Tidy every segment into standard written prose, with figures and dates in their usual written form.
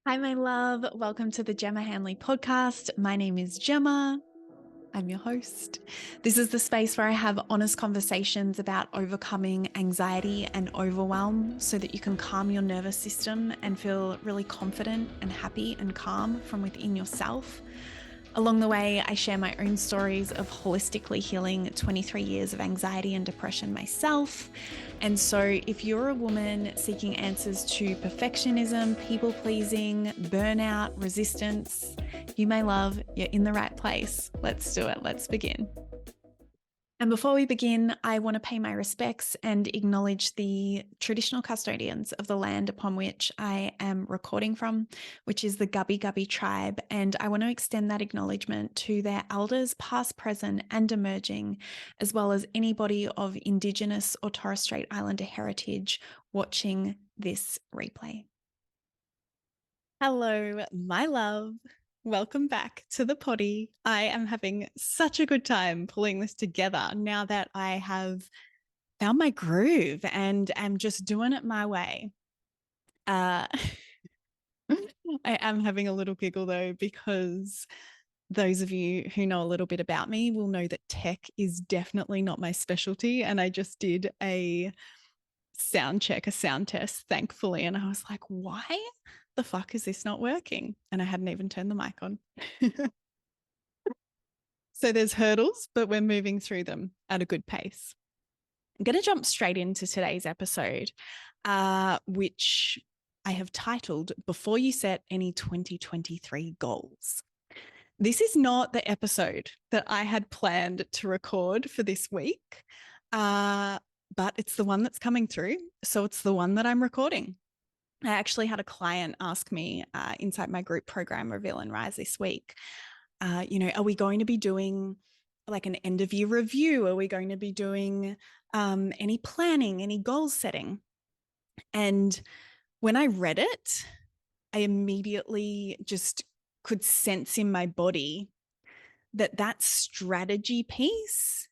Hi, my love. Welcome to the Gemma Hanley podcast. My name is Gemma. I'm your host. This is the space where I have honest conversations about overcoming anxiety and overwhelm so that you can calm your nervous system and feel really confident and happy and calm from within yourself. Along the way, I share my own stories of holistically healing 23 years of anxiety and depression myself. And so, if you're a woman seeking answers to perfectionism, people pleasing, burnout, resistance, you may love, you're in the right place. Let's do it. Let's begin. And before we begin, I want to pay my respects and acknowledge the traditional custodians of the land upon which I am recording from, which is the Gubbi Gubbi tribe. And I want to extend that acknowledgement to their elders, past, present, and emerging, as well as anybody of Indigenous or Torres Strait Islander heritage watching this replay. Hello, my love. Welcome back to the potty. I am having such a good time pulling this together now that I have found my groove and am just doing it my way. I am having a little giggle though, because those of you who know a little bit about me will know that tech is definitely not my specialty. And I just did a sound check, a sound test, thankfully. And I was like, why the fuck is this not working? And I hadn't even turned the mic on. So there's hurdles, but we're moving through them at a good pace. I'm going to jump straight into today's episode, which I have titled Before You Set Any 2023 Goals. This is not the episode that I had planned to record for this week, but it's the one that's coming through. So it's the one that I'm recording. I actually had a client ask me inside my group program, Reveal and Rise, this week, are we going to be doing like an end of year review? Are we going to be doing any planning, any goal setting? And when I read it, I immediately just could sense in my body that strategy piece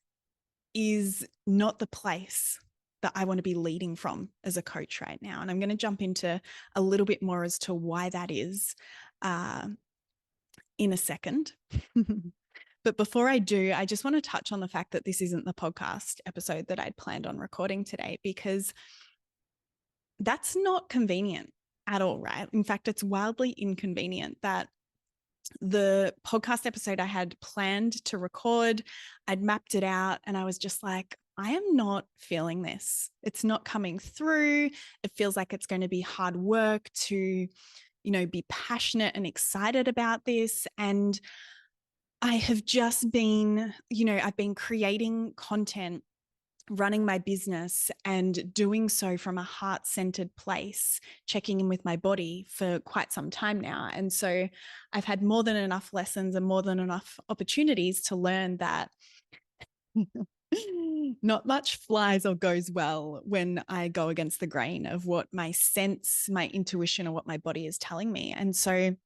is not the place that I want to be leading from as a coach right now. And I'm going to jump into a little bit more as to why that is in a second. But before I do, I just want to touch on the fact that this isn't the podcast episode that I'd planned on recording today, because that's not convenient at all, right? In fact, it's wildly inconvenient that the podcast episode I had planned to record, I'd mapped it out and I was just like, I am not feeling this. It's not coming through. It feels like it's going to be hard work to, be passionate and excited about this. And I have just been, I've been creating content, running my business, and doing so from a heart-centered place, checking in with my body for quite some time now. And so I've had more than enough lessons and more than enough opportunities to learn that not much flies or goes well when I go against the grain of what my sense, my intuition, or what my body is telling me. And so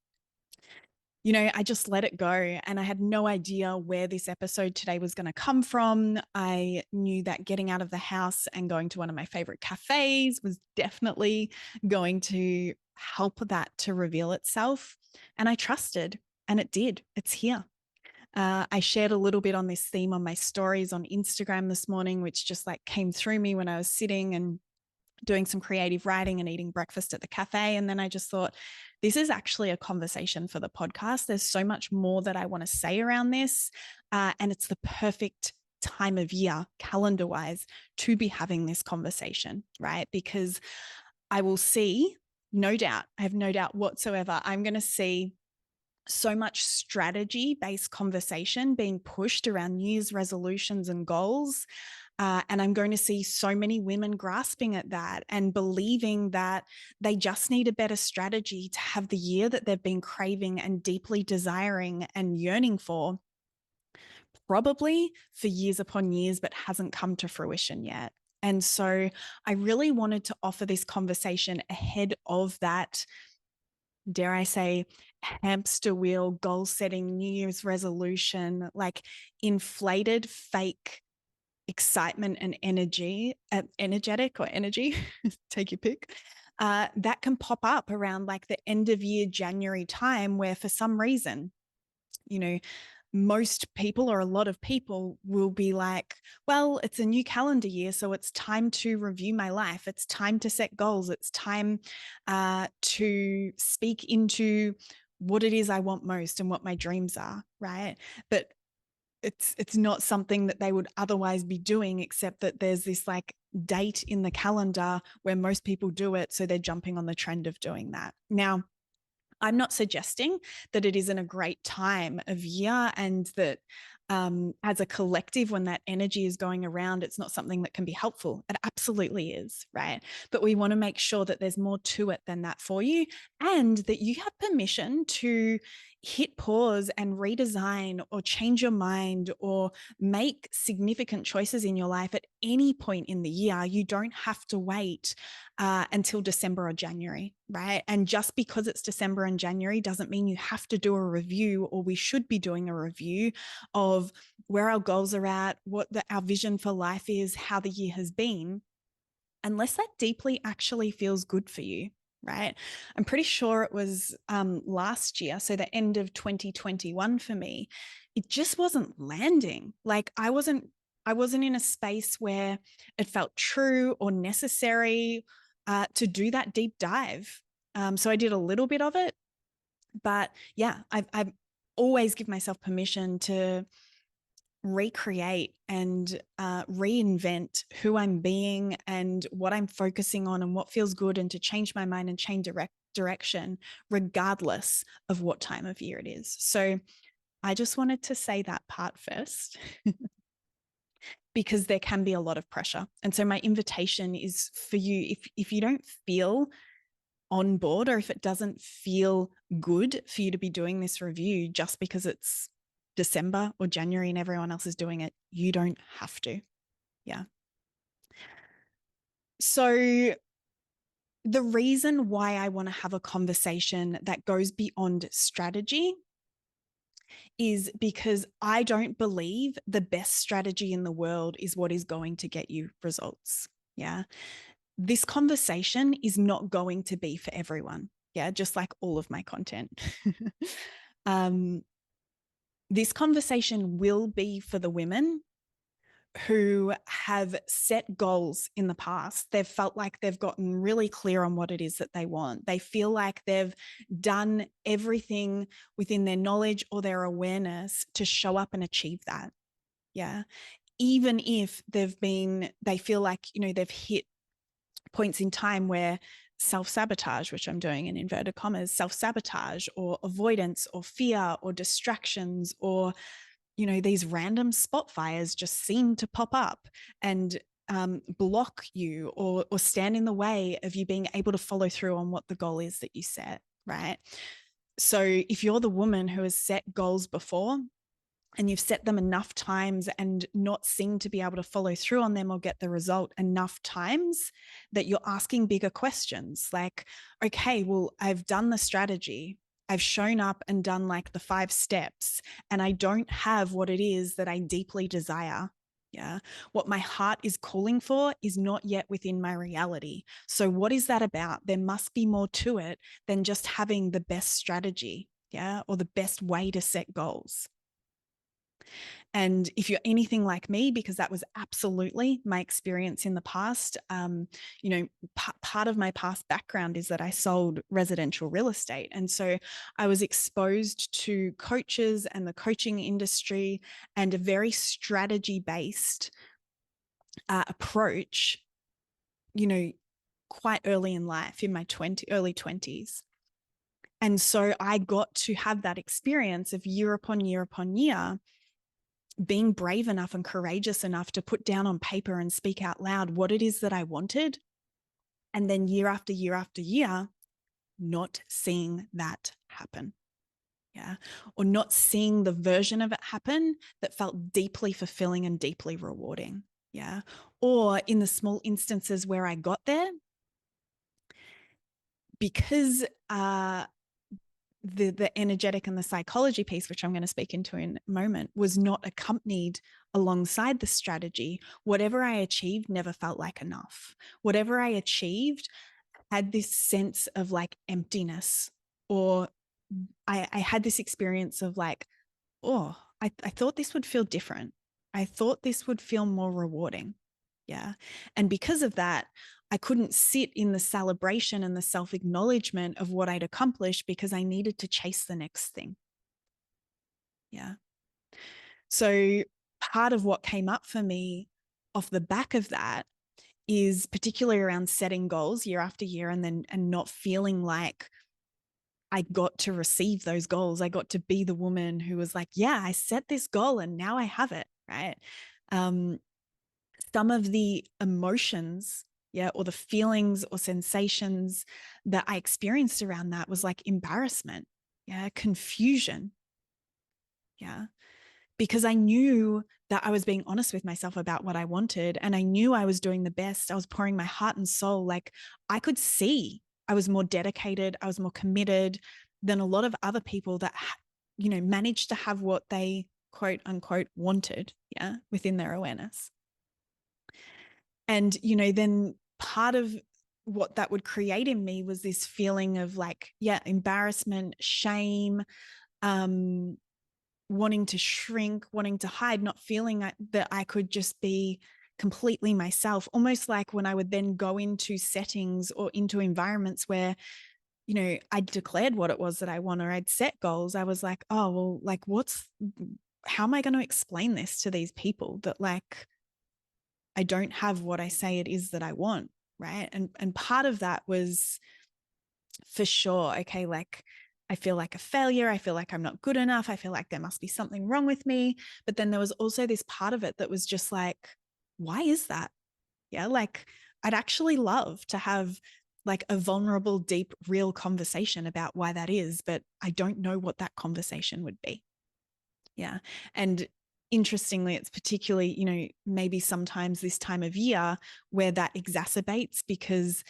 I just let it go. And I had no idea where this episode today was going to come from. I knew that getting out of the house and going to one of my favorite cafes was definitely going to help that to reveal itself. And I trusted, and it did. It's here. I shared a little bit on this theme on my stories on Instagram this morning, which just like came through me when I was sitting and doing some creative writing and eating breakfast at the cafe. And then I just thought, this is actually a conversation for the podcast. There's so much more that I want to say around this. And it's the perfect time of year, calendar wise, to be having this conversation, right? Because I will see, no doubt, I have no doubt whatsoever, I'm going to see so much strategy based conversation being pushed around New Year's resolutions and goals. And I'm going to see so many women grasping at that and believing that they just need a better strategy to have the year that they've been craving and deeply desiring and yearning for, probably for years upon years, but hasn't come to fruition yet. And so I really wanted to offer this conversation ahead of that, dare I say, hamster wheel, goal setting, New Year's resolution, like inflated, fake excitement and energy, energetic or energy, take your pick, that can pop up around like the end of year January time, where for some reason, you know, most people or a lot of people will be like, well, it's a new calendar year, so it's time to review my life. It's time to set goals. It's time to speak into what it is I want most and what my dreams are, right? But it's not something that they would otherwise be doing, except that there's this like date in the calendar where most people do it, so they're jumping on the trend of doing that. Now, I'm not suggesting that it isn't a great time of year, and that as a collective, when that energy is going around, it's not something that can be helpful. It absolutely is, right? But we want to make sure that there's more to it than that for you, and that you have permission to hit pause and redesign or change your mind or make significant choices in your life at any point in the year. You don't have to wait until December or January, right? And just because it's December and January doesn't mean you have to do a review, or we should be doing a review of where our goals are at, what our vision for life is, how the year has been, unless that deeply actually feels good for you, right? I'm pretty sure it was last year, so the end of 2021 for me, it just wasn't landing. Like I wasn't in a space where it felt true or necessary to do that deep dive. So I did a little bit of it, but yeah, I've always give myself permission to recreate and reinvent who I'm being and what I'm focusing on and what feels good, and to change my mind and change direction regardless of what time of year it is. So I just wanted to say that part first because there can be a lot of pressure. And so my invitation is for you, if you don't feel on board, or if it doesn't feel good for you to be doing this review just because it's December or January and everyone else is doing it, you don't have to. Yeah. So the reason why I want to have a conversation that goes beyond strategy is because I don't believe the best strategy in the world is what is going to get you results. Yeah. This conversation is not going to be for everyone. Yeah. Just like all of my content. This conversation will be for the women who have set goals in the past. They've felt like they've gotten really clear on what it is that they want. They feel like they've done everything within their knowledge or their awareness to show up and achieve that. Yeah. Even if they feel like, they've hit points in time where self-sabotage, which I'm doing in inverted commas, self-sabotage or avoidance or fear or distractions or these random spot fires just seem to pop up and block you or stand in the way of you being able to follow through on what the goal is that you set, right? So if you're the woman who has set goals before and you've set them enough times and not seem to be able to follow through on them or get the result enough times, that you're asking bigger questions like, okay, well, I've done the strategy. I've shown up and done like the 5 steps, and I don't have what it is that I deeply desire. Yeah. What my heart is calling for is not yet within my reality. So what is that about? There must be more to it than just having the best strategy. Yeah. Or the best way to set goals. And if you're anything like me, because that was absolutely my experience in the past, part of my past background is that I sold residential real estate. And so I was exposed to coaches and the coaching industry and a very strategy-based approach, quite early in life, in my early 20s. And so I got to have that experience of year upon year upon year, being brave enough and courageous enough to put down on paper and speak out loud what it is that I wanted. And then year after year after year, not seeing that happen. Yeah. Or not seeing the version of it happen that felt deeply fulfilling and deeply rewarding. Yeah. Or in the small instances where I got there, because the energetic and the psychology piece, which I'm going to speak into in a moment, was not accompanied alongside the strategy. Whatever I achieved never felt like enough. Whatever I achieved had this sense of like emptiness, or I had this experience of like, oh, I thought this would feel different. I thought this would feel more rewarding. Yeah. And because of that, I couldn't sit in the celebration and the self-acknowledgement of what I'd accomplished because I needed to chase the next thing. Yeah. So part of what came up for me off the back of that is particularly around setting goals year after year, and not feeling like I got to receive those goals. I got to be the woman who was like, yeah, I set this goal and now I have it, right? Some of the emotions, yeah, or the feelings or sensations that I experienced around that was like embarrassment, yeah, confusion, yeah, because I knew that I was being honest with myself about what I wanted, and I knew I was doing the best. I was pouring my heart and soul. Like, I could see I was more dedicated, I was more committed than a lot of other people that, you know, managed to have what they quote unquote wanted, yeah, within their awareness. And, you know, then part of what that would create in me was this feeling of like, yeah, embarrassment, shame, wanting to shrink, wanting to hide, not feeling that I could just be completely myself. Almost like when I would then go into settings or into environments where, you know, I declared what it was that I want, or I'd set goals, I was like, oh, well, like, how am I going to explain this to these people that like I don't have what I say it is that I want, right? And part of that was for sure, okay, like I feel like a failure. I feel like I'm not good enough. I feel like there must be something wrong with me. But then there was also this part of it that was just like, why is that? Yeah, like I'd actually love to have like a vulnerable, deep, real conversation about why that is, but I don't know what that conversation would be. Yeah. And interestingly, it's particularly, you know, maybe sometimes this time of year where that exacerbates because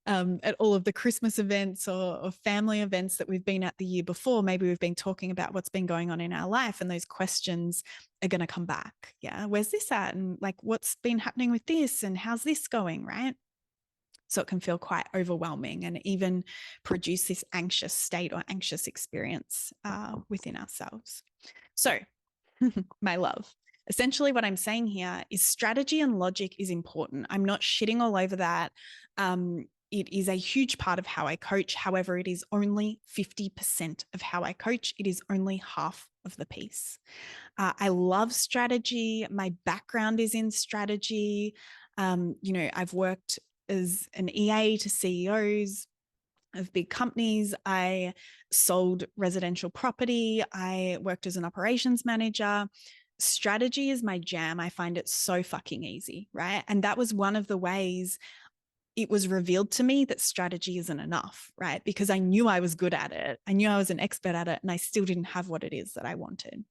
at all of the Christmas events or family events that we've been at the year before, maybe we've been talking about what's been going on in our life, and those questions are going to come back. Yeah. Where's this at? And like, what's been happening with this? And how's this going? Right. So it can feel quite overwhelming and even produce this anxious state or anxious experience within ourselves. So, my love, essentially what I'm saying here is strategy and logic is important. I'm not shitting all over that. It is a huge part of how I coach. However, it is only 50% of how I coach. It is only half of the piece. I love strategy. My background is in strategy. You know, I've worked as an EA to CEOs of big companies. I sold residential property. I worked as an operations manager. Strategy is my jam. I find it so fucking easy, right? And that was one of the ways it was revealed to me that strategy isn't enough, right? Because I knew I was good at it. I knew I was an expert at it, and I still didn't have what it is that I wanted.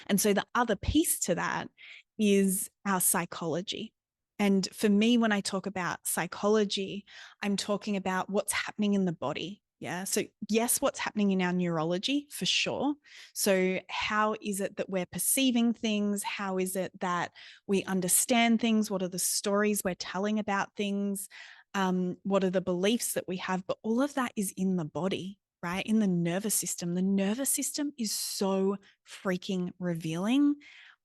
And so the other piece to that is our psychology. And for me, when I talk about psychology, I'm talking about what's happening in the body. Yeah. So, yes, what's happening in our neurology for sure. So, how is it that we're perceiving things? How is it that we understand things? What are the stories we're telling about things? What are the beliefs that we have? But all of that is in the body, right? In the nervous system. The nervous system is so freaking revealing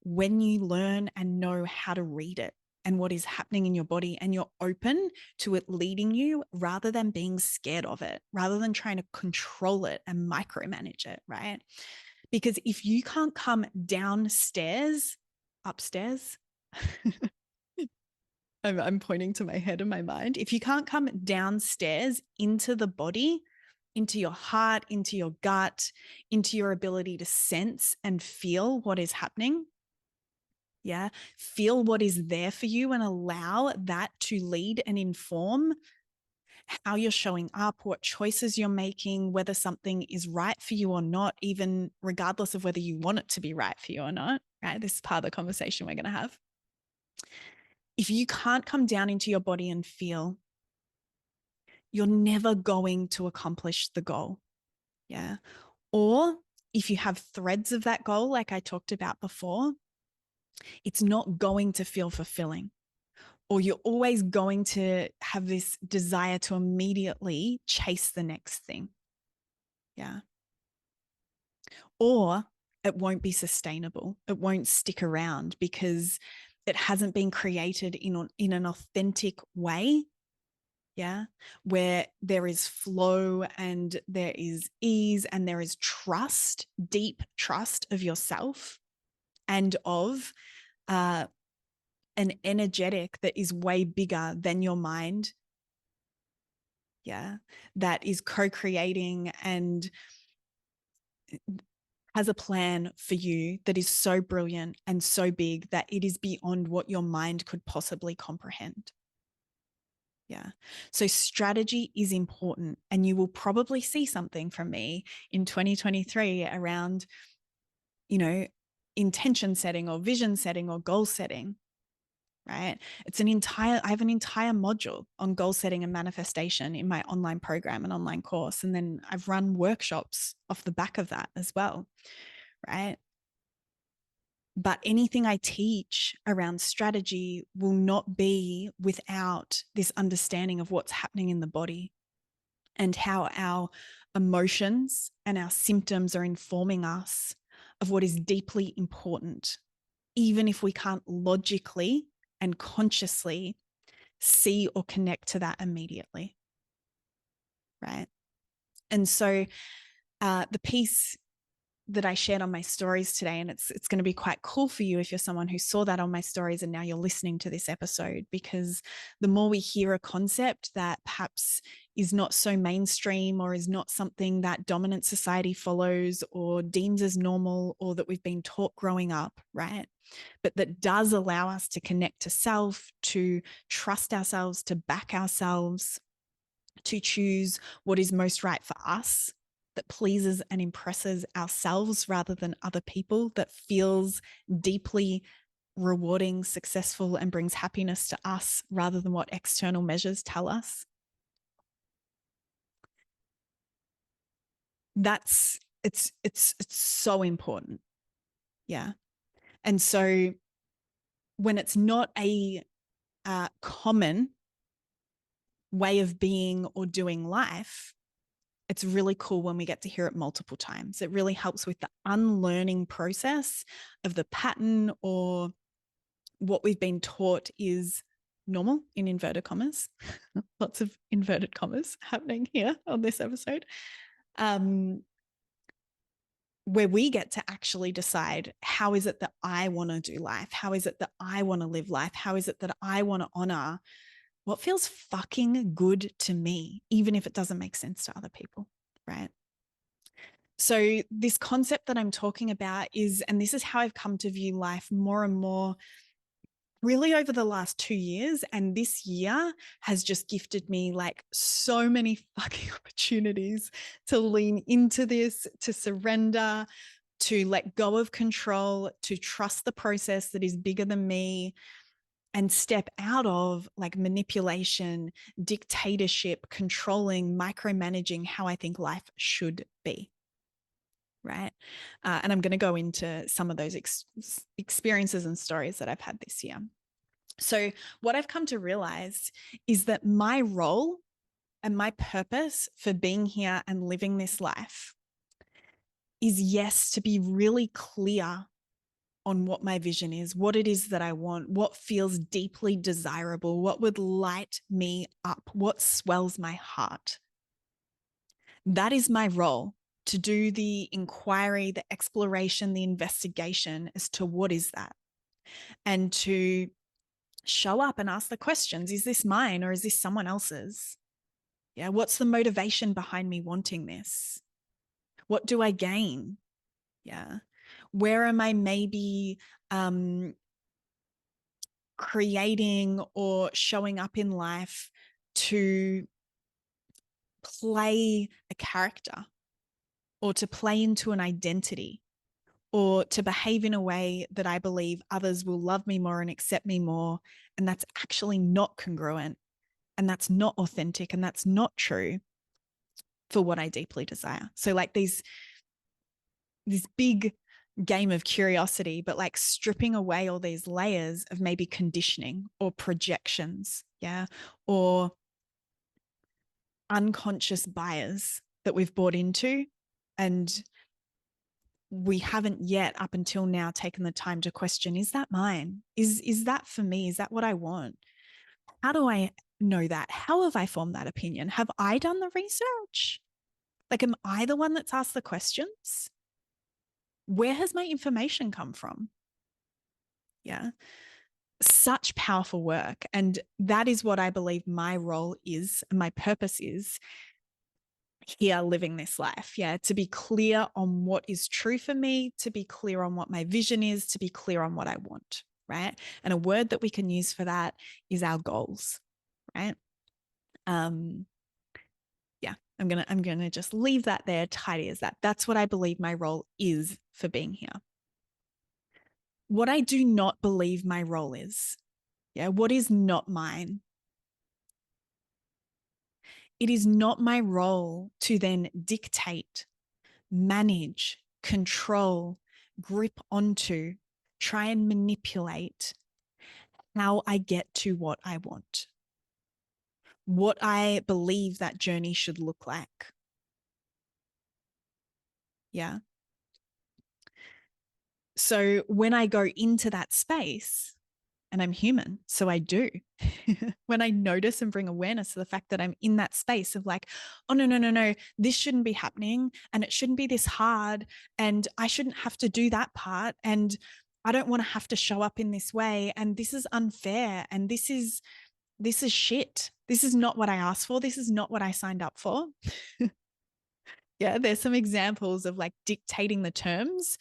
when you learn and know how to read it and what is happening in your body, and you're open to it leading you rather than being scared of it, rather than trying to control it and micromanage it, right? Because if you can't come downstairs, upstairs, I'm pointing to my head and my mind. If you can't come downstairs into the body, into your heart, into your gut, into your ability to sense and feel what is happening, yeah, feel what is there for you and allow that to lead and inform how you're showing up, what choices you're making, whether something is right for you or not, even regardless of whether you want it to be right for you or not, right? This is part of the conversation we're going to have. If you can't come down into your body and feel, you're never going to accomplish the goal. Yeah. Or if you have threads of that goal, like I talked about before, it's not going to feel fulfilling. or you're always going to have this desire to immediately chase the next thing. Yeah. Or it won't be sustainable. It won't stick around because it hasn't been created in an authentic way. Yeah. Where there is flow and there is ease and there is trust, deep trust of yourself and of an energetic that is way bigger than your mind. Yeah. That is co-creating and has a plan for you that is so brilliant and so big that it is beyond what your mind could possibly comprehend. Yeah. So strategy is important, and you will probably see something from me in 2023 around, intention setting or vision setting or goal setting, right? I have an entire module on goal setting and manifestation in my online program and online course. And then I've run workshops off the back of that as well, right? But anything I teach around strategy will not be without this understanding of what's happening in the body and how our emotions and our symptoms are informing us of what is deeply important, even if we can't logically and consciously see or connect to that immediately, right? And so the piece that I shared on my stories today, and it's going to be quite cool for you if you're someone who saw that on my stories and now you're listening to this episode, because the more we hear a concept that perhaps is not so mainstream or is not something that dominant society follows or deems as normal or that we've been taught growing up, right? But that does allow us to connect to self, to trust ourselves, to back ourselves, to choose what is most right for us, that pleases and impresses ourselves rather than other people, that feels deeply rewarding, successful, and brings happiness to us rather than what external measures tell us. It's so important. Yeah. And so when it's not a common way of being or doing life, it's really cool when we get to hear it multiple times. It really helps with the unlearning process of the pattern or what we've been taught is normal, in inverted commas. Lots of inverted commas happening here on this episode. Where we get to actually decide, how is it that I want to do life? How is it that I want to live life? How is it that I want to honor what feels fucking good to me, even if it doesn't make sense to other people, right? So this concept that I'm talking about is, and this is how I've come to view life more and more really over the last 2 years. And this year has just gifted me like so many fucking opportunities to lean into this, to surrender, to let go of control, to trust the process that is bigger than me, and step out of like manipulation, dictatorship, controlling, micromanaging how I think life should be. Right. And I'm going to go into some of those experiences and stories that I've had this year. So what I've come to realize is that my role and my purpose for being here and living this life is, yes, to be really clear on what my vision is, what it is that I want, what feels deeply desirable, what would light me up, what swells my heart. That is my role, to do the inquiry, the exploration, the investigation as to what is that, and to show up and ask the questions. Is this mine or is this someone else's? Yeah. What's the motivation behind me wanting this? What do I gain? Yeah. Where am I maybe creating or showing up in life to play a character or to play into an identity or to behave in a way that I believe others will love me more and accept me more? And that's actually not congruent, and that's not authentic, and that's not true for what I deeply desire. So like these big game of curiosity, but like stripping away all these layers of maybe conditioning or projections, yeah, or unconscious bias that we've bought into, and we haven't yet up until now taken the time to question, is that mine? Is that for me? Is that what I want? How do I know that? How have I formed that opinion? Have I done the research? Like, am I the one that's asked the questions? Where has my information come from? Yeah. Such powerful work. And that is what I believe my role is, and my purpose is here living this life. Yeah. To be clear on what is true for me, to be clear on what my vision is, to be clear on what I want. Right. And a word that we can use for that is our goals. Right. Yeah, I'm gonna just leave that there, tidy as that. That's what I believe my role is for being here. What I do not believe my role is, yeah, what is not mine? It is not my role to then dictate, manage, control, grip onto, try and manipulate how I get to what I want, what I believe that journey should look like. Yeah. So when I go into that space, and I'm human, so I do. When I notice and bring awareness to the fact that I'm in that space of like, oh, no, no, no, no, this shouldn't be happening, and it shouldn't be this hard, and I shouldn't have to do that part, and I don't want to have to show up in this way, and this is unfair, and this is shit. This is not what I asked for. This is not what I signed up for. Yeah, there's some examples of like dictating the terms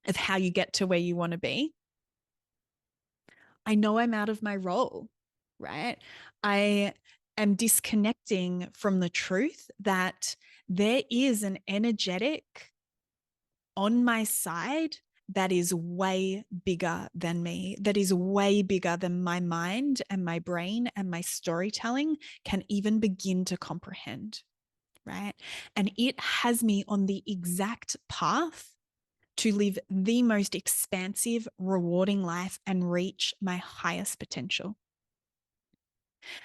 of how you get to where you want to be. I know I'm out of my role, right? I am disconnecting from the truth that there is an energetic on my side that is way bigger than me, that is way bigger than my mind and my brain and my storytelling can even begin to comprehend, right? And it has me on the exact path to live the most expansive, rewarding life and reach my highest potential.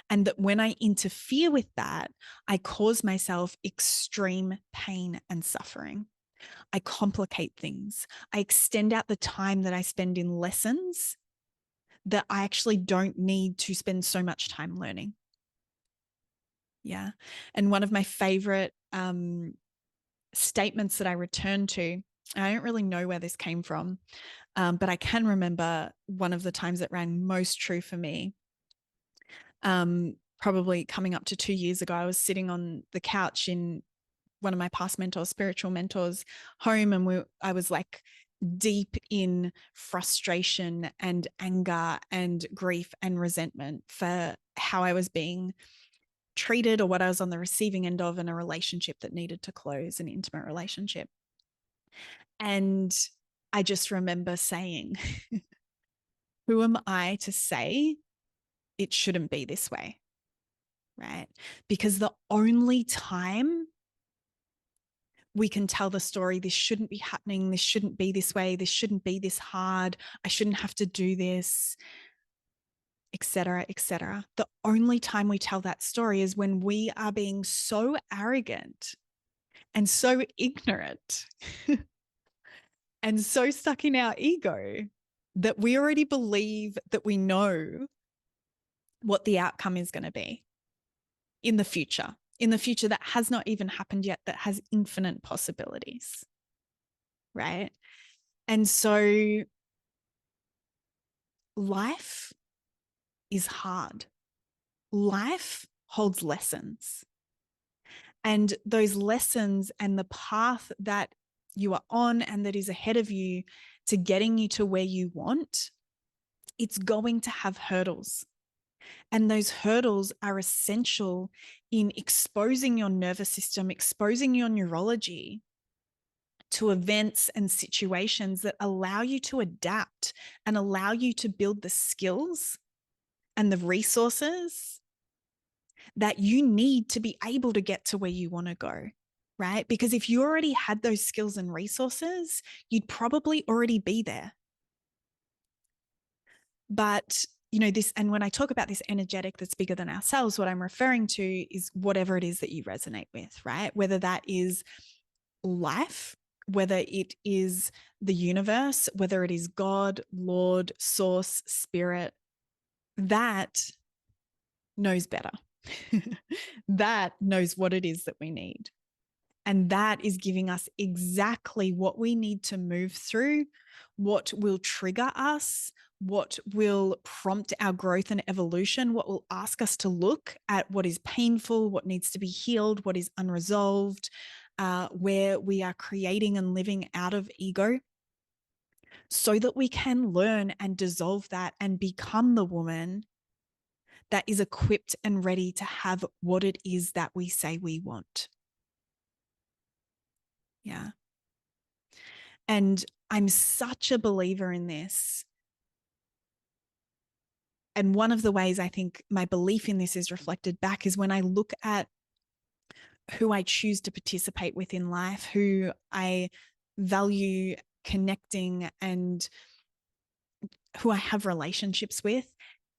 And that when I interfere with that, I cause myself extreme pain and suffering. I complicate things. I extend out the time that I spend in lessons that I actually don't need to spend so much time learning. Yeah. And one of my favorite statements that I return to, I don't really know where this came from, but I can remember one of the times that rang most true for me. Probably coming up to 2 years ago, I was sitting on the couch in one of my past mentors, spiritual mentors, home, and I was like deep in frustration and anger and grief and resentment for how I was being treated or what I was on the receiving end of in a relationship that needed to close, an intimate relationship. And I just remember saying, who am I to say it shouldn't be this way? Right? Because the only time we can tell the story, this shouldn't be happening, this shouldn't be this way, this shouldn't be this hard, I shouldn't have to do this, etc., etc. The only time we tell that story is when we are being so arrogant and so ignorant and so stuck in our ego that we already believe that we know what the outcome is going to be in the future that has not even happened yet, that has infinite possibilities, right? And so life is hard. Life holds lessons. And those lessons and the path that you are on and that is ahead of you to getting you to where you want, it's going to have hurdles. And those hurdles are essential in exposing your nervous system, exposing your neurology to events and situations that allow you to adapt and allow you to build the skills and the resources that you need to be able to get to where you want to go. right? Because if you already had those skills and resources, you'd probably already be there. But this, and when I talk about this energetic that's bigger than ourselves, what I'm referring to is whatever it is that you resonate with, right? Whether that is life, whether it is the universe, whether it is God, Lord, source, spirit, that knows better. That knows what it is that we need. And that is giving us exactly what we need to move through, what will trigger us, what will prompt our growth and evolution, what will ask us to look at what is painful, what needs to be healed, what is unresolved, where we are creating and living out of ego, so that we can learn and dissolve that and become the woman that is equipped and ready to have what it is that we say we want. Yeah. And I'm such a believer in this. And one of the ways I think my belief in this is reflected back is when I look at who I choose to participate with in life, who I value connecting and who I have relationships with.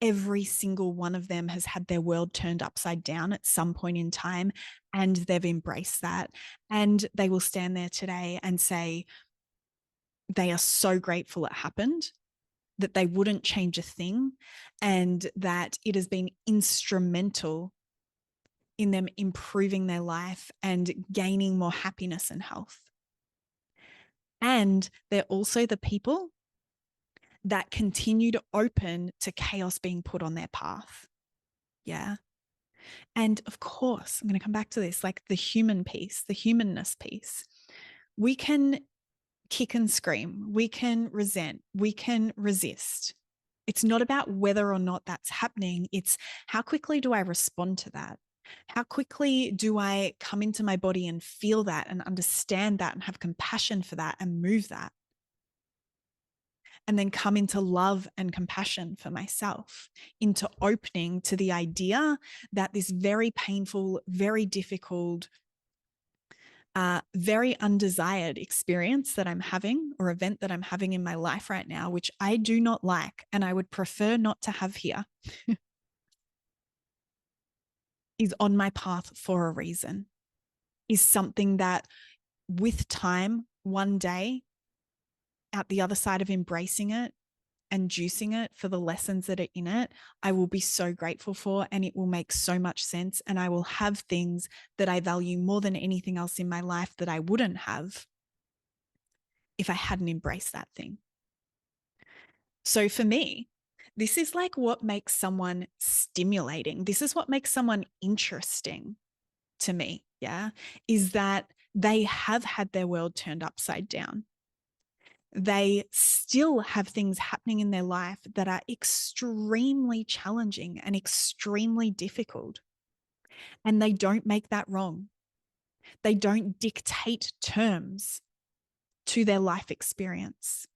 Every single one of them has had their world turned upside down at some point in time, and they've embraced that. And they will stand there today and say they are so grateful it happened, that they wouldn't change a thing, and that it has been instrumental in them improving their life and gaining more happiness and health. And they're also the people that continue to open to chaos being put on their path. Yeah. And of course, I'm going to come back to this, like the human piece, the humanness piece. We can kick and scream, we can resent, we can resist. It's not about whether or not that's happening. It's how quickly do I respond to that? How quickly do I come into my body and feel that and understand that and have compassion for that and move that? And then come into love and compassion for myself, into opening to the idea that this very painful, very difficult, very undesired experience that I'm having or event that I'm having in my life right now, which I do not like and I would prefer not to have here, is on my path for a reason, is something that with time, one day, out the other side of embracing it and juicing it for the lessons that are in it, I will be so grateful for, and it will make so much sense. And I will have things that I value more than anything else in my life that I wouldn't have if I hadn't embraced that thing. So for me, this is like what makes someone stimulating. This is what makes someone interesting to me. Yeah. Is that they have had their world turned upside down. They still have things happening in their life that are extremely challenging and extremely difficult. And they don't make that wrong. They don't dictate terms to their life experience.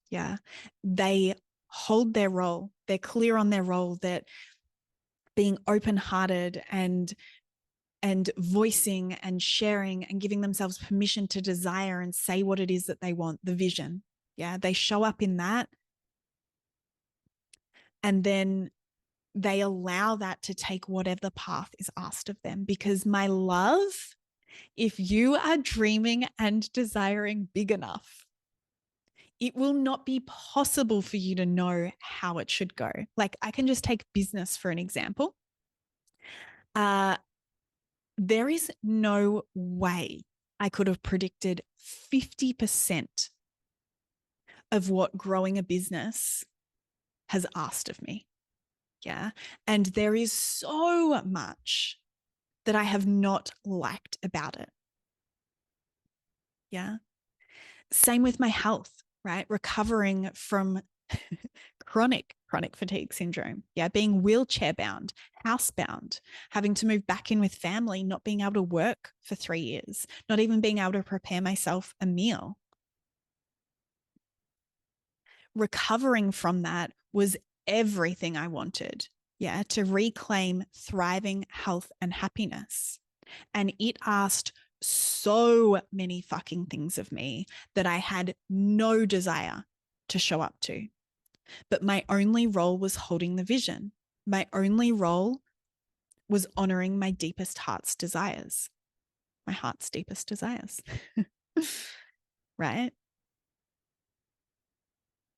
Yeah. They hold their role. They're clear on their role, that being open-hearted and voicing and sharing and giving themselves permission to desire and say what it is that they want, the vision. Yeah, they show up in that. And then they allow that to take whatever path is asked of them. Because my love, if you are dreaming and desiring big enough, it will not be possible for you to know how it should go. Like, I can just take business for an example. There is no way I could have predicted 50% of what growing a business has asked of me. Yeah. And there is so much that I have not liked about it. Yeah. Same with my health, right? Recovering from chronic fatigue syndrome. Yeah. Being wheelchair bound, housebound, having to move back in with family, not being able to work for 3 years, not even being able to prepare myself a meal. Recovering from that was everything I wanted. Yeah. To reclaim thriving health and happiness. And it asked so many fucking things of me that I had no desire to show up to. But my only role was holding the vision. My only role was honoring my deepest heart's desires, my heart's deepest desires. Right?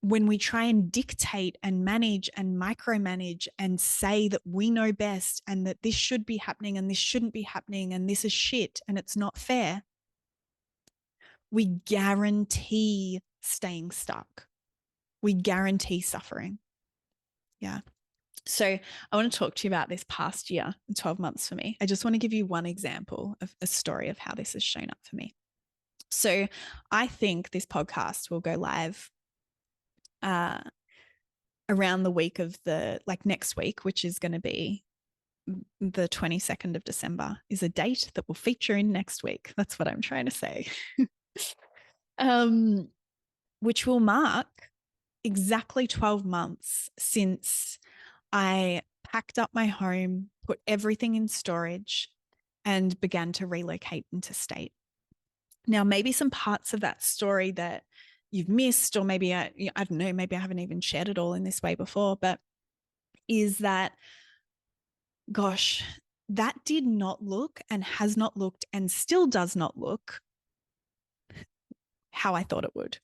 When we try and dictate and manage and micromanage and say that we know best and that this should be happening and this shouldn't be happening and this is shit and it's not fair, we guarantee staying stuck. We guarantee suffering. Yeah. So I want to talk to you about this past year, 12 months for me. I just want to give you one example of a story of how this has shown up for me. So I think this podcast will go live around the week of next week, which is going to be the 22nd of December, is a date that will feature in next week. That's what I'm trying to say. Which will mark exactly 12 months since I packed up my home, put everything in storage, and began to relocate into state. Now, maybe some parts of that story that you've missed, or maybe I don't know, maybe I haven't even shared it all in this way before, but is that, gosh, that did not look and has not looked and still does not look how I thought it would.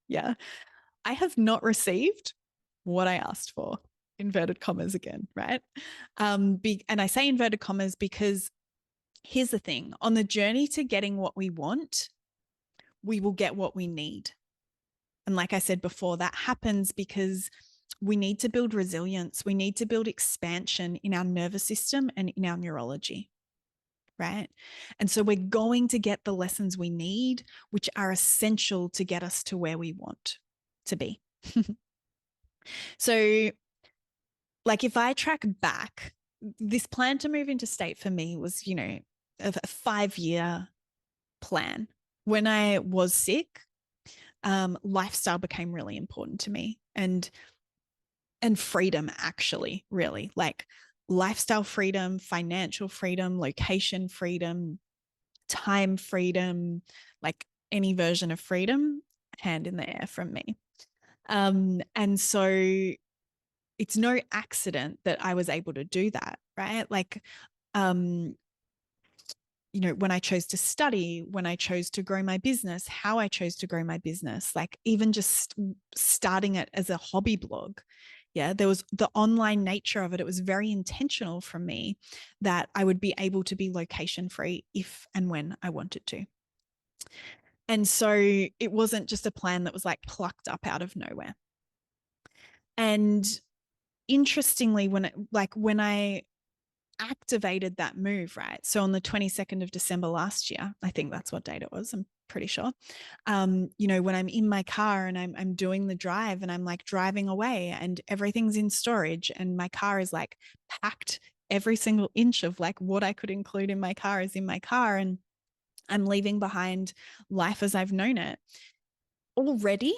Yeah. I have not received what I asked for, inverted commas again, right? And I say inverted commas because here's the thing. On the journey to getting what we want, we will get what we need. And like I said before, that happens because we need to build resilience. We need to build expansion in our nervous system and in our neurology, right? And so we're going to get the lessons we need, which are essential to get us to where we want to be. So, like, if I track back, this plan to move into state for me was, a 5-year plan. When I was sick, lifestyle became really important to me, and freedom, actually, really, like lifestyle freedom, financial freedom, location freedom, time freedom, like any version of freedom, hand in the air from me. And so it's no accident that I was able to do that, right? Like, when I chose to study, when I chose to grow my business, how I chose to grow my business, like even just starting it as a hobby blog. Yeah, there was the online nature of it. It was very intentional from me that I would be able to be location free if and when I wanted to. And so it wasn't just a plan that was like plucked up out of nowhere. And interestingly, when I activated that move, right? So on the 22nd of December last year, I think that's what date it was, I'm pretty sure. When I'm in my car and I'm doing the drive and I'm like driving away and everything's in storage and my car is like packed, every single inch of like what I could include in my car is in my car, and I'm leaving behind life as I've known it. Already,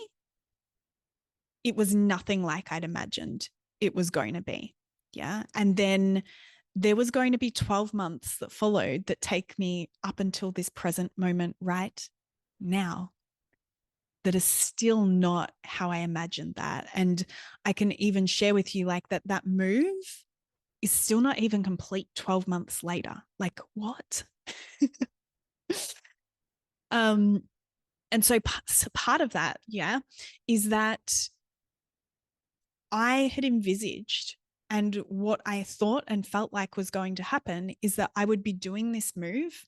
it was nothing like I'd imagined it was going to be. Yeah. And then there was going to be 12 months that followed that take me up until this present moment right now. That is still not how I imagined that. And I can even share with you like that move is still not even complete 12 months later. Like, what? And so part of that, yeah, is that I had envisaged, and what I thought and felt like was going to happen is that I would be doing this move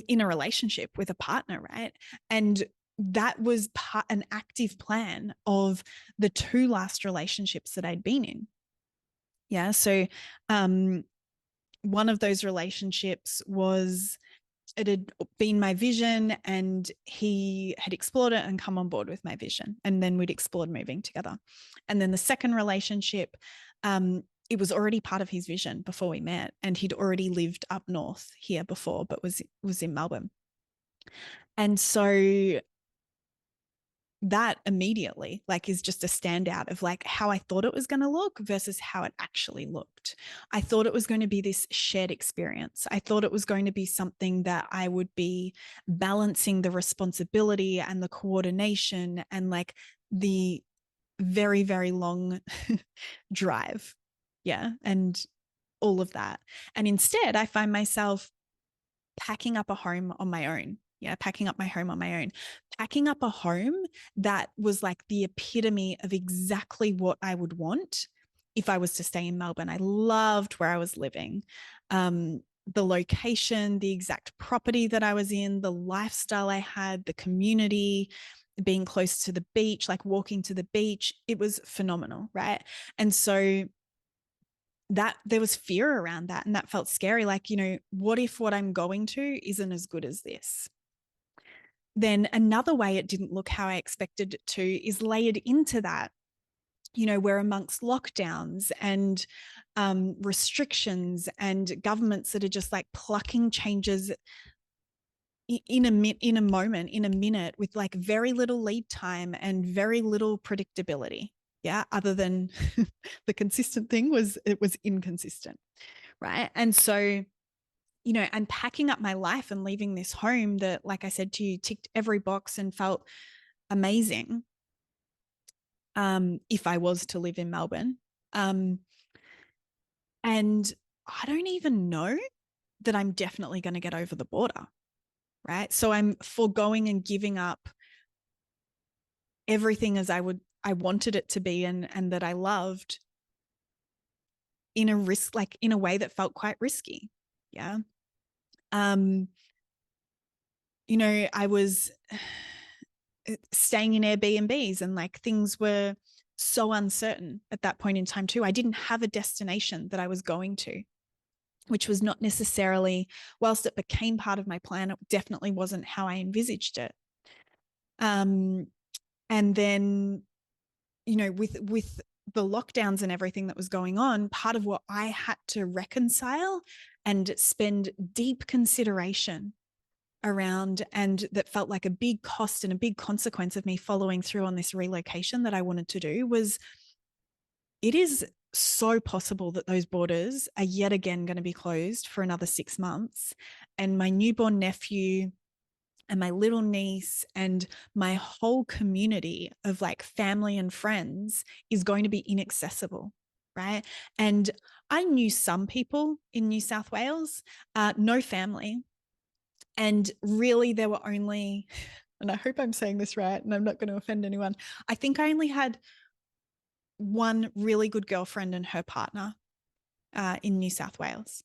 in a relationship with a partner, right? And that was an active plan of the 2 last relationships that I'd been in. Yeah. So one of those relationships it had been my vision, and he had explored it and come on board with my vision. And then we'd explored moving together. And then the second relationship, it was already part of his vision before we met. And he'd already lived up north here before, but was in Melbourne. And so that immediately like is just a standout of like how I thought it was going to look versus how it actually looked. I thought it was going to be this shared experience. I thought it was going to be something that I would be balancing the responsibility and the coordination and like the very, very long drive. Yeah. And all of that. And instead, I find myself packing up a home on my own. Yeah, packing up my home on my own, packing up a home that was like the epitome of exactly what I would want if I was to stay in Melbourne. I loved where I was living, the location, the exact property that I was in, the lifestyle I had, the community, being close to the beach, like walking to the beach. It was phenomenal, right? And so that there was fear around that, and that felt scary. Like, you know, what if what I'm going to isn't as good as this? Then another way it didn't look how I expected it to is layered into that. You know, we're amongst lockdowns and restrictions and governments that are just like plucking changes in a moment, in a minute, with like very little lead time and very little predictability. Yeah, other than the consistent thing was it was inconsistent, right? And so, you know, and packing up my life and leaving this home that, like I said to you, ticked every box and felt amazing, if I was to live in Melbourne. And I don't even know that I'm definitely going to get over the border, right? So I'm foregoing and giving up everything as I wanted it to be and that I loved in a risk, like in a way that felt quite risky. Yeah. You know, I was staying in Airbnbs and like things were so uncertain at that point in time too. I didn't have a destination that I was going to, which was not necessarily, whilst it became part of my plan, it definitely wasn't how I envisaged it. And then, you know, with the lockdowns and everything that was going on, part of what I had to reconcile and spend deep consideration around, and that felt like a big cost and a big consequence of me following through on this relocation that I wanted to do, was it is so possible that those borders are yet again going to be closed for another 6 months. And my newborn nephew and my little niece and my whole community of like family and friends is going to be inaccessible, right? And I knew some people in New South Wales, no family. And really, there were only, and I hope I'm saying this right and I'm not going to offend anyone, I think I only had one really good girlfriend and her partner in New South Wales.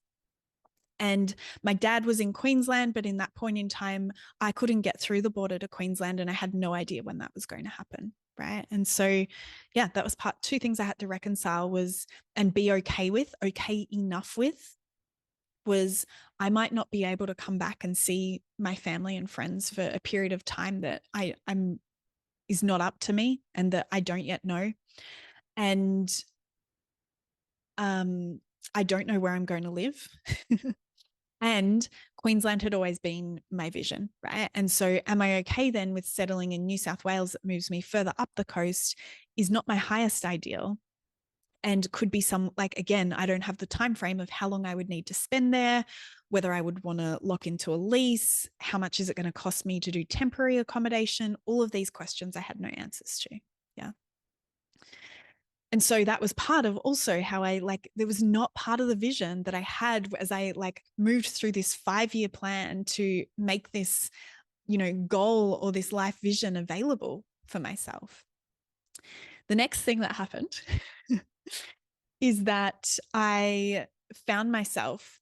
And my dad was in Queensland, but in that point in time, I couldn't get through the border to Queensland and I had no idea when that was going to happen. Right. And so, yeah, that was two things I had to reconcile was, and be okay with, okay enough with, was I might not be able to come back and see my family and friends for a period of time that I'm is not up to me and that I don't yet know. And I don't know where I'm going to live. And Queensland had always been my vision, right? And so am I okay then with settling in New South Wales that moves me further up the coast, is not my highest ideal, and could be some, like, again, I don't have the time frame of how long I would need to spend there, whether I would want to lock into a lease, how much is it going to cost me to do temporary accommodation? All of these questions I had no answers to. Yeah. And so that was part of also how I, like, there was not part of the vision that I had as I like moved through this 5-year plan to make this, you know, goal or this life vision available for myself. The next thing that happened is that I found myself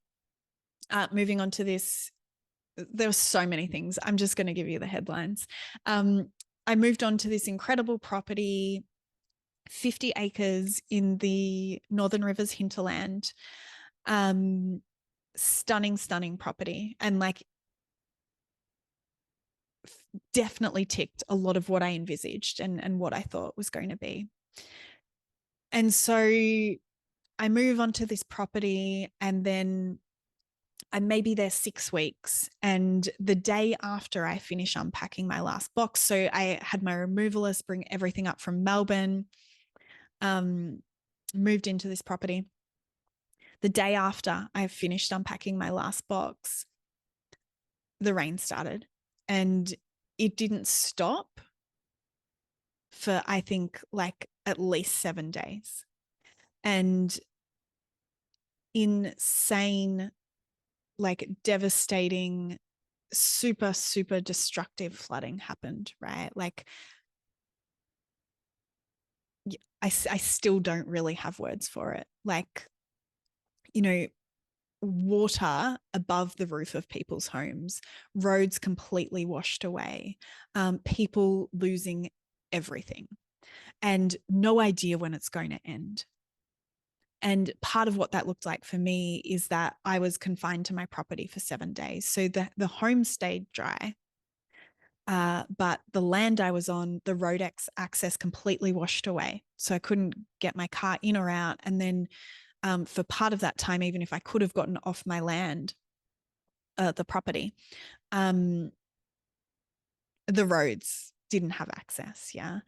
moving on to this. There were so many things. I'm just going to give you the headlines. I moved on to this incredible property, 50 acres in the Northern Rivers hinterland. Stunning, stunning property. And like definitely ticked a lot of what I envisaged and what I thought was going to be. And so I move on to this property, and then I may be there 6 weeks. And the day after I finish unpacking my last box, so I had my removalist bring everything up from Melbourne, moved into this property. The day after I finished unpacking my last box, the rain started, and it didn't stop for, I think, like at least 7 days. And insane, like devastating, super, super destructive flooding happened, right? Like, I still don't really have words for it. Like, you know, water above the roof of people's homes, roads completely washed away, people losing everything, and no idea when it's going to end. And part of what that looked like for me is that I was confined to my property for 7 days. So the home stayed dry, but the land I was on, the road access completely washed away. So I couldn't get my car in or out. And then for part of that time, even if I could have gotten off my land, the property, the roads didn't have access. Yeah.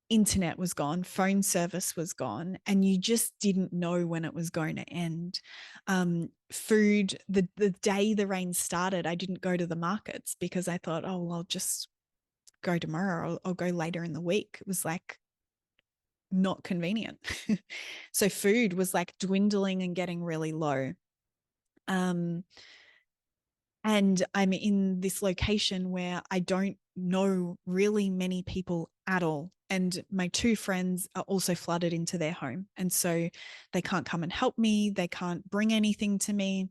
Internet was gone, phone service was gone, and you just didn't know when it was going to end. Food, the day the rain started, I didn't go to the markets because I thought, oh, well, I'll just go tomorrow, or I'll go later in the week. It was like not convenient. So food was like dwindling and getting really low. And I'm in this location where I don't know really many people at all. And my 2 friends are also flooded into their home. And so they can't come and help me. They can't bring anything to me.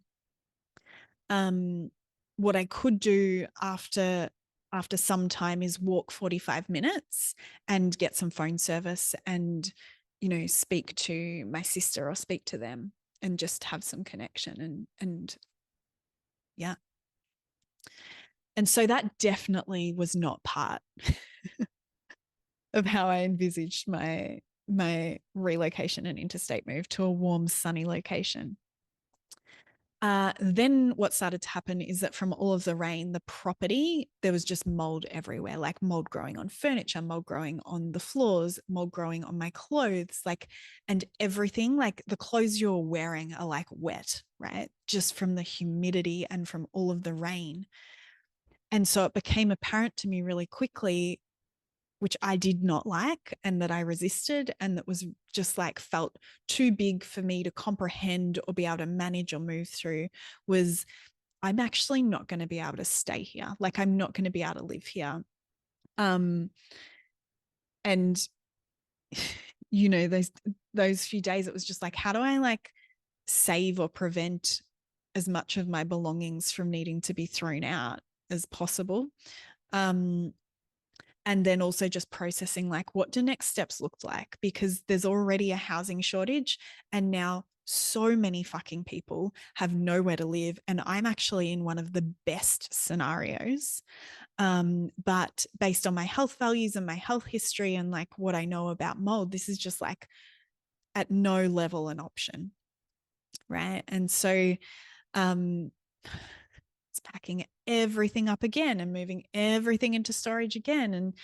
What I could do after some time is walk 45 minutes and get some phone service and, speak to my sister or speak to them and just have some connection and yeah. And so that definitely was not part of how I envisaged my relocation and interstate move to a warm, sunny location. Then what started to happen is that from all of the rain, the property, there was just mold everywhere, like mold growing on furniture, mold growing on the floors, mold growing on my clothes, like, and everything, like the clothes you're wearing are like wet, right? Just from the humidity and from all of the rain. And so it became apparent to me really quickly, which I did not like and that I resisted, and that was just like felt too big for me to comprehend or be able to manage or move through, was I'm actually not going to be able to stay here. Like, I'm not going to be able to live here. And those few days, it was just like, how do I like save or prevent as much of my belongings from needing to be thrown out as possible? And then also just processing, like, what do next steps look like? Because there's already a housing shortage, and now so many fucking people have nowhere to live. And I'm actually in one of the best scenarios. But based on my health values and my health history and like what I know about mold, this is just like at no level an option. Right. And so, packing everything up again and moving everything into storage again. And,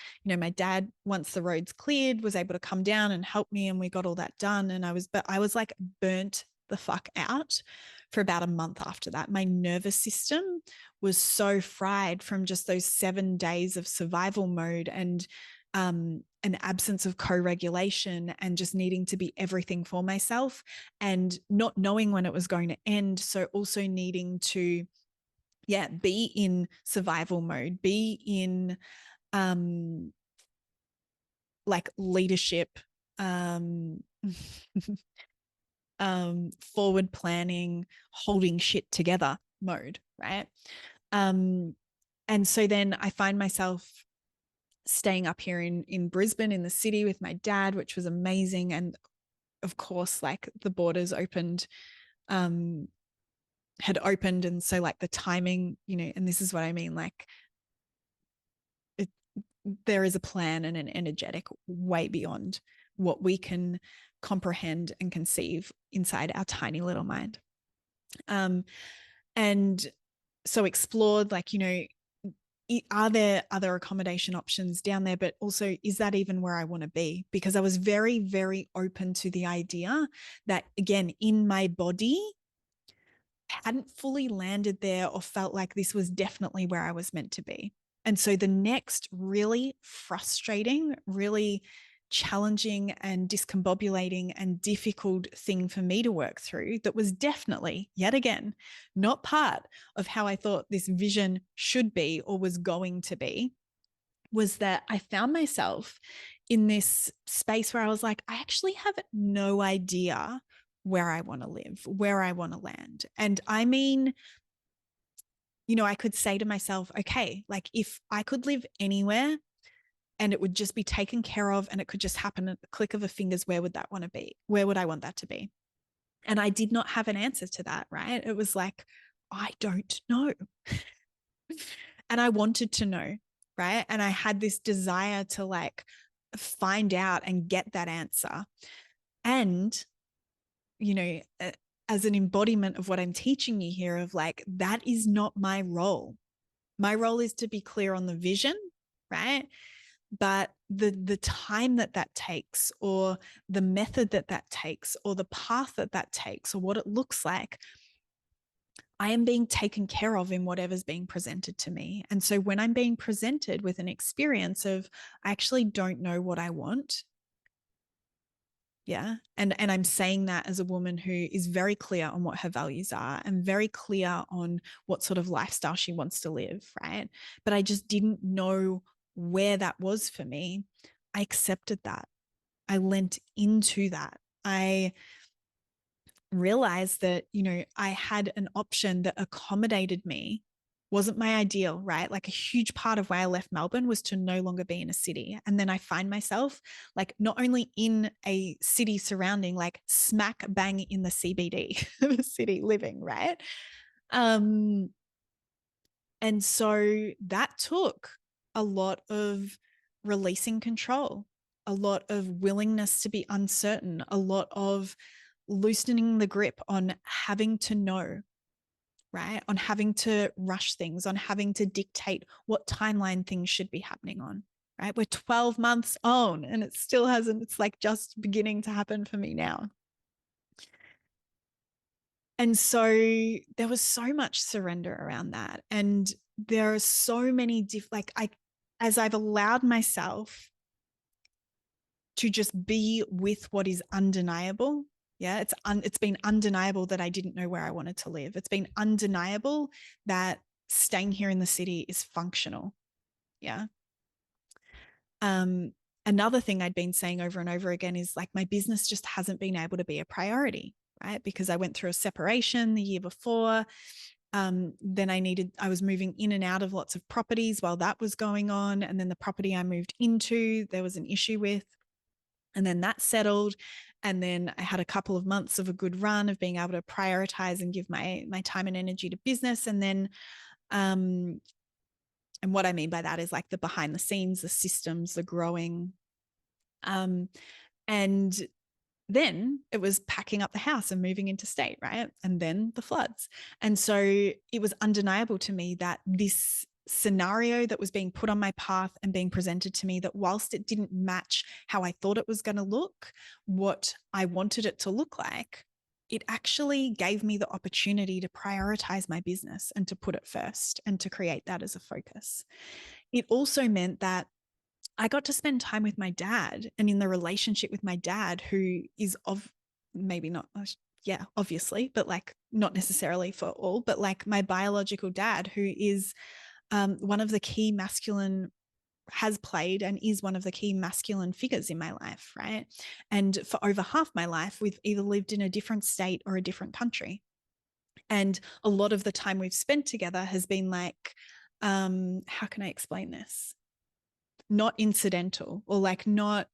my dad, once the roads cleared, was able to come down and help me, and we got all that done. And I was like burnt the fuck out for about a month after that. My nervous system was so fried from just those 7 days of survival mode and an absence of co-regulation and just needing to be everything for myself and not knowing when it was going to end. So also needing to be in survival mode, be in like leadership, forward planning, holding shit together mode, right? And so then I find myself staying up here in Brisbane, in the city, with my dad, which was amazing. And of course, like the borders had opened. And so like the timing, and this is what I mean, like there is a plan and an energetic way beyond what we can comprehend and conceive inside our tiny little mind. And so explored, like, are there other accommodation options down there? But also, is that even where I want to be? Because I was very, very open to the idea that, again, in my body, hadn't fully landed there or felt like this was definitely where I was meant to be. And so the next really frustrating, really challenging and discombobulating and difficult thing for me to work through, that was definitely, yet again, not part of how I thought this vision should be or was going to be, was that I found myself in this space where I was like, I actually have no idea where I want to live, where I want to land. And I mean, I could say to myself, okay, like if I could live anywhere and it would just be taken care of and it could just happen at the click of a fingers, where would that want to be? Where would I want that to be? And I did not have an answer to that, right? It was like, I don't know. And I wanted to know, right? And I had this desire to like find out and get that answer. And, as an embodiment of what I'm teaching you here, of like, that is not my role. My role is to be clear on the vision, right? But the time that takes, or the method that takes, or the path that takes, or what it looks like, I am being taken care of in whatever's being presented to me. And so when I'm being presented with an experience of, I actually don't know what I want. Yeah. And I'm saying that as a woman who is very clear on what her values are and very clear on what sort of lifestyle she wants to live. Right. But I just didn't know where that was for me. I accepted that. I lent into that. I realized that, I had an option that accommodated me. Wasn't my ideal, right? Like a huge part of why I left Melbourne was to no longer be in a city. And then I find myself like not only in a city surrounding, like smack bang in the CBD of a city living, right? And so that took a lot of releasing control, a lot of willingness to be uncertain, a lot of loosening the grip on having to know, right? On having to rush things, on having to dictate what timeline things should be happening on, right? We're 12 months on and it still hasn't, it's like just beginning to happen for me now. And so there was so much surrender around that. And there are so many as I've allowed myself to just be with what is undeniable. Yeah, it's been undeniable that I didn't know where I wanted to live. It's been undeniable that staying here in the city is functional. Yeah. Another thing I'd been saying over and over again is like my business just hasn't been able to be a priority, right? Because I went through a separation the year before. Then I was moving in and out of lots of properties while that was going on. And then the property I moved into, there was an issue with. And then that settled. And then I had a couple of months of a good run of being able to prioritize and give my time and energy to business. And then, and what I mean by that is like the behind the scenes, the systems, the growing. And then it was packing up the house and moving into state, right? And then the floods. And so it was undeniable to me that this scenario that was being put on my path and being presented to me, that whilst it didn't match how I thought it was going to look, what I wanted it to look like, it actually gave me the opportunity to prioritize my business and to put it first and to create that as a focus. It also meant that I got to spend time with my dad, and in the relationship with my dad, who is maybe not, yeah, obviously, but like not necessarily for all, but like my biological dad, who is one of the key masculine, has played and is one of the key masculine figures in my life, right? And for over half my life, we've either lived in a different state or a different country. And a lot of the time we've spent together has been like, how can I explain this? Not incidental, or like not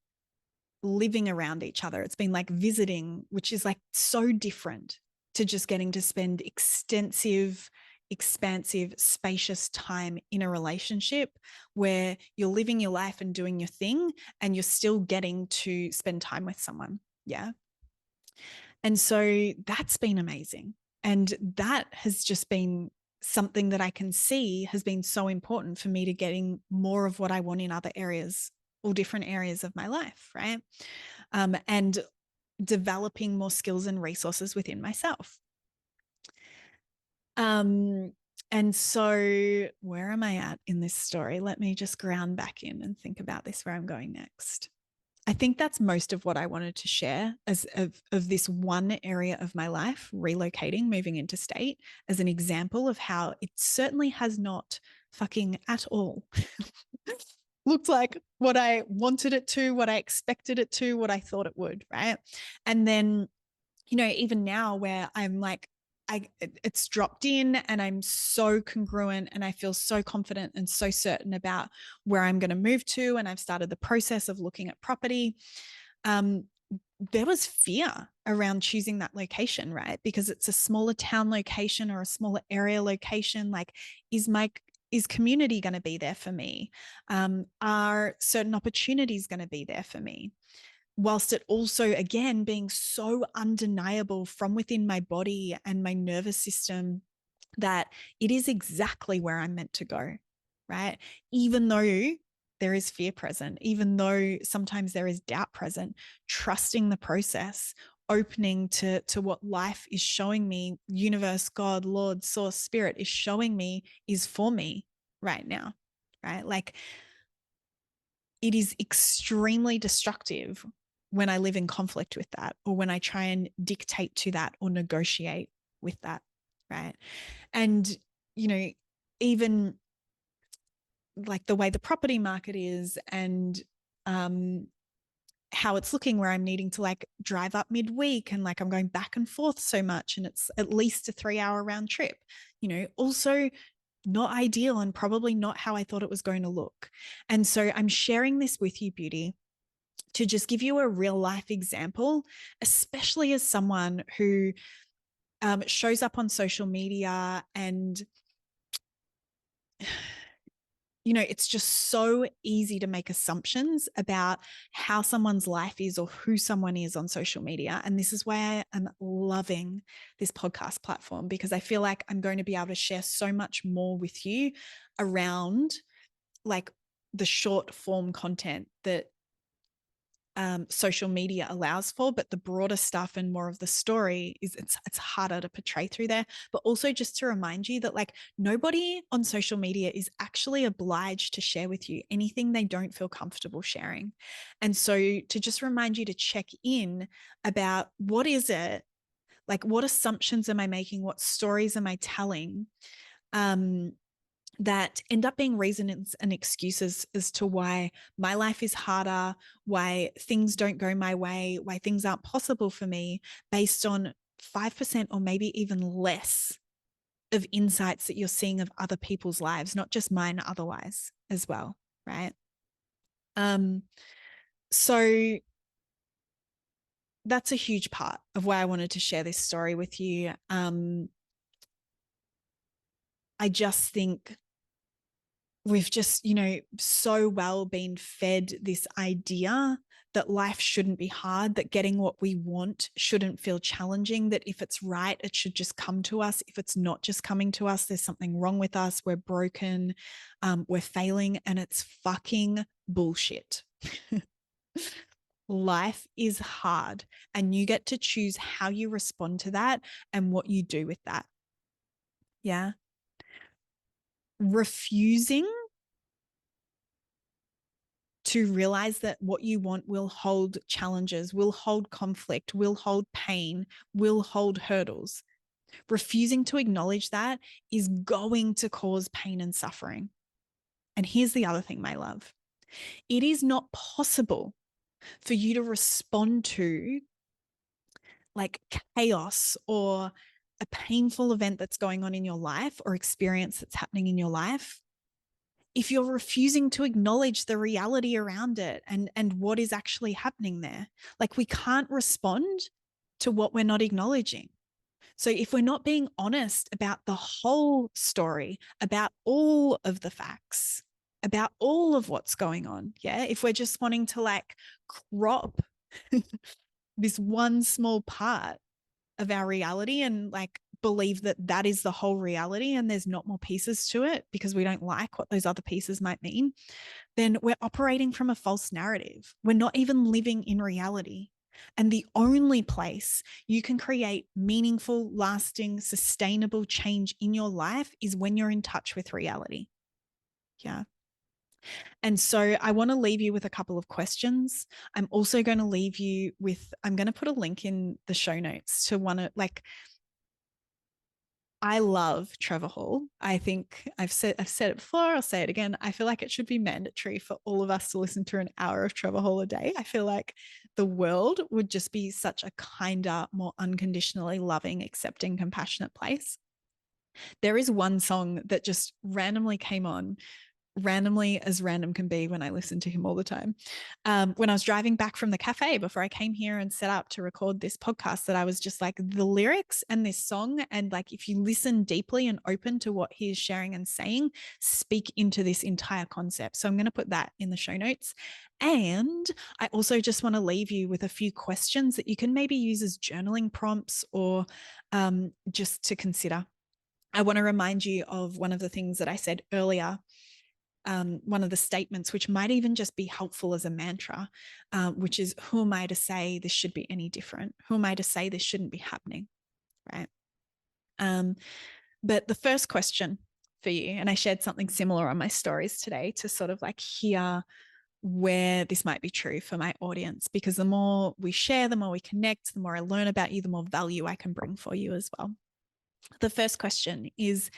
living around each other. It's been like visiting, which is like so different to just getting to spend extensive, expansive, spacious time in a relationship where you're living your life and doing your thing and you're still getting to spend time with someone. Yeah. And so that's been amazing. And that has just been something that I can see has been so important for me to getting more of what I want in other areas or different areas of my life, right? And developing more skills and resources within myself. And so where am I at in this story? Let me just ground back in and think about this, where I'm going next. I think that's most of what I wanted to share as of this one area of my life, relocating, moving interstate, as an example of how it certainly has not fucking at all looked like what I wanted it to, what I expected it to, what I thought it would, right? And then, you know, even now where I'm like, it's dropped in and I'm so congruent and I feel so confident and so certain about where I'm going to move to. And I've started the process of looking at property. There was fear around choosing that location, right? Because it's a smaller town location or a smaller area location. Like, is community going to be there for me? Are certain opportunities going to be there for me? Whilst it also, again, being so undeniable from within my body and my nervous system that it is exactly where I'm meant to go, right? Even though there is fear present, even though sometimes there is doubt present, trusting the process, opening to what life is showing me, universe, God, Lord, source, spirit is showing me is for me right now, right? Like, it is extremely destructive when I live in conflict with that, or when I try and dictate to that or negotiate with that, right? And, you know, even like the way the property market is and how it's looking, where I'm needing to like drive up midweek and like I'm going back and forth so much and it's at least a 3-hour round trip, you know, also not ideal and probably not how I thought it was going to look. And so I'm sharing this with you, beauty, to just give you a real life example, especially as someone who shows up on social media and, you know, it's just so easy to make assumptions about how someone's life is or who someone is on social media. And this is why I am loving this podcast platform, because I feel like I'm going to be able to share so much more with you around like the short form content that social media allows for, but the broader stuff and more of the story is it's harder to portray through there. But also just to remind you that like nobody on social media is actually obliged to share with you anything they don't feel comfortable sharing. And so to just remind you to check in about what is it, like what assumptions am I making, what stories am I telling, that end up being reasons and excuses as to why my life is harder, why things don't go my way, why things aren't possible for me, based on 5% or maybe even less of insights that you're seeing of other people's lives, not just mine, otherwise as well, right? So that's a huge part of why I wanted to share this story with you. I just think we've just, you know, so well been fed this idea that life shouldn't be hard, that getting what we want shouldn't feel challenging, that if it's right, it should just come to us. If it's not just coming to us, there's something wrong with us. We're broken, we're failing, and it's fucking bullshit. Life is hard, and you get to choose how you respond to that and what you do with that. Yeah. Refusing to realize that what you want will hold challenges, will hold conflict, will hold pain, will hold hurdles. Refusing to acknowledge that is going to cause pain and suffering. And here's the other thing, my love. It is not possible for you to respond to like chaos or a painful event that's going on in your life or experience that's happening in your life if you're refusing to acknowledge the reality around it and what is actually happening there. Like, we can't respond to what we're not acknowledging. So if we're not being honest about the whole story, about all of the facts, about all of what's going on, yeah, if we're just wanting to like crop this one small part of our reality and like believe that that is the whole reality and there's not more pieces to it because we don't like what those other pieces might mean, then we're operating from a false narrative. We're not even living in reality. And the only place you can create meaningful, lasting, sustainable change in your life is when you're in touch with reality. Yeah. And so I want to leave you with a couple of questions. I'm also going to leave you with, I'm going to put a link in the show notes to one of like, I love Trevor Hall. I think I've said it before, I'll say it again. I feel like it should be mandatory for all of us to listen to an hour of Trevor Hall a day. I feel like the world would just be such a kinder, more unconditionally loving, accepting, compassionate place. There is one song that just randomly came on, randomly as random can be when I listen to him all the time. When I was driving back from the cafe before I came here and set up to record this podcast, that I was just like, the lyrics and this song, and like if you listen deeply and open to what he is sharing and saying, speak into this entire concept. So I'm going to put that in the show notes. And I also just want to leave you with a few questions that you can maybe use as journaling prompts or just to consider. I want to remind you of one of the things that I said earlier, one of the statements, which might even just be helpful as a mantra, which is, who am I to say this should be any different? Who am I to say this shouldn't be happening? Right. But the first question for you, and I shared something similar on my stories today to sort of like hear where this might be true for my audience, because the more we share, the more we connect, the more I learn about you, the more value I can bring for you as well. The first question is,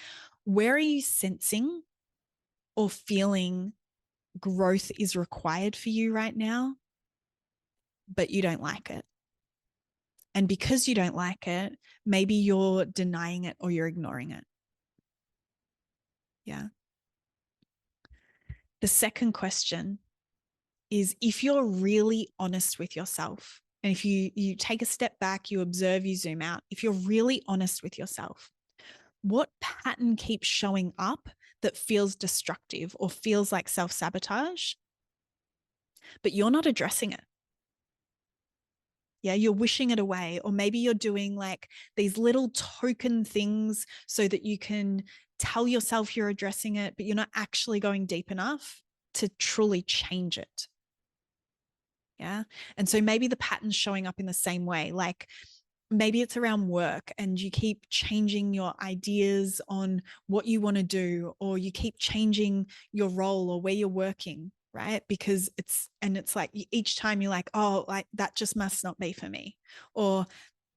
where are you sensing or feeling growth is required for you right now, but you don't like it? And because you don't like it, maybe you're denying it or you're ignoring it. Yeah. The second question is, if you're really honest with yourself, and if you take a step back, you observe, you zoom out, if you're really honest with yourself, what pattern keeps showing up that feels destructive or feels like self-sabotage, but you're not addressing it? Yeah, you're wishing it away, or maybe you're doing like these little token things so that you can tell yourself you're addressing it, but you're not actually going deep enough to truly change it. Yeah. And so maybe the pattern's showing up in the same way. Like maybe it's around work and you keep changing your ideas on what you want to do, or you keep changing your role or where you're working, right? Because it's like each time you're like, oh, like that just must not be for me. Or,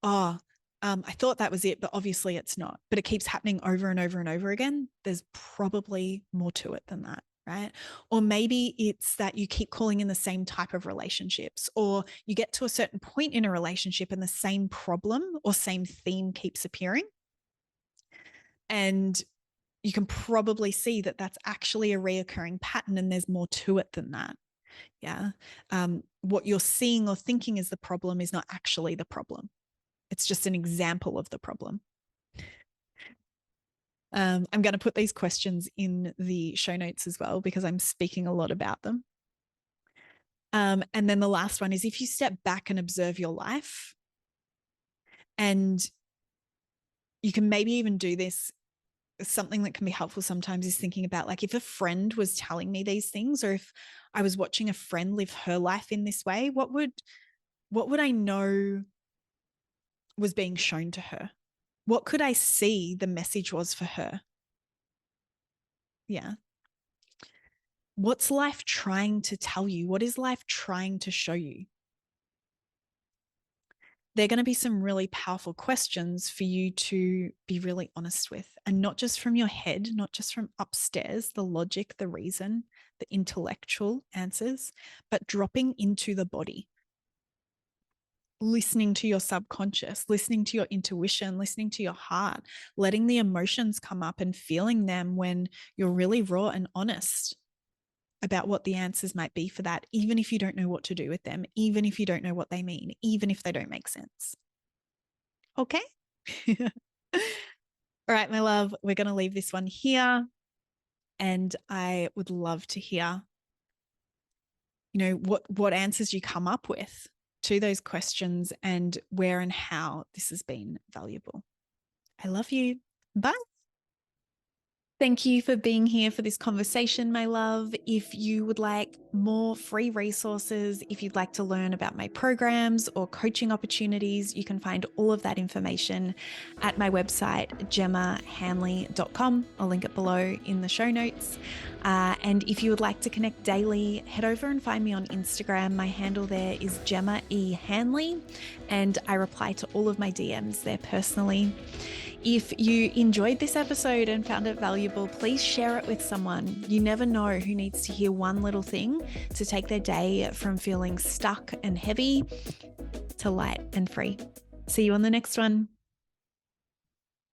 oh, I thought that was it, but obviously it's not. But it keeps happening over and over and over again. There's probably more to it than that. Right? Or maybe it's that you keep calling in the same type of relationships, or you get to a certain point in a relationship and the same problem or same theme keeps appearing. And you can probably see that that's actually a reoccurring pattern and there's more to it than that. Yeah. What you're seeing or thinking is the problem is not actually the problem. It's just an example of the problem. I'm going to put these questions in the show notes as well, because I'm speaking a lot about them. And then the last one is, if you step back and observe your life, and you can maybe even do this, something that can be helpful sometimes is thinking about, like, if a friend was telling me these things, or if I was watching a friend live her life in this way, what would I know was being shown to her? What could I see the message was for her? Yeah. What's life trying to tell you? What is life trying to show you? They're going to be some really powerful questions for you to be really honest with, and not just from your head, not just from upstairs, the logic, the reason, the intellectual answers, but dropping into the body, listening to your subconscious, listening to your intuition, listening to your heart, letting the emotions come up and feeling them when you're really raw and honest about what the answers might be for that, even if you don't know what to do with them, even if you don't know what they mean, even if they don't make sense. Okay. All right, my love, we're going to leave this one here. And I would love to hear, what answers you come up with to those questions and where and how this has been valuable. I love you. Bye. Thank you for being here for this conversation, my love. If you would like more free resources, if you'd like to learn about my programs or coaching opportunities, you can find all of that information at my website, gemmahanley.com. I'll link it below in the show notes. And if you would like to connect daily, head over and find me on Instagram. My handle there is Gemma E. Hanley, and I reply to all of my DMs there personally. If you enjoyed this episode and found it valuable, please share it with someone. You never know who needs to hear one little thing to take their day from feeling stuck and heavy to light and free. See you on the next one.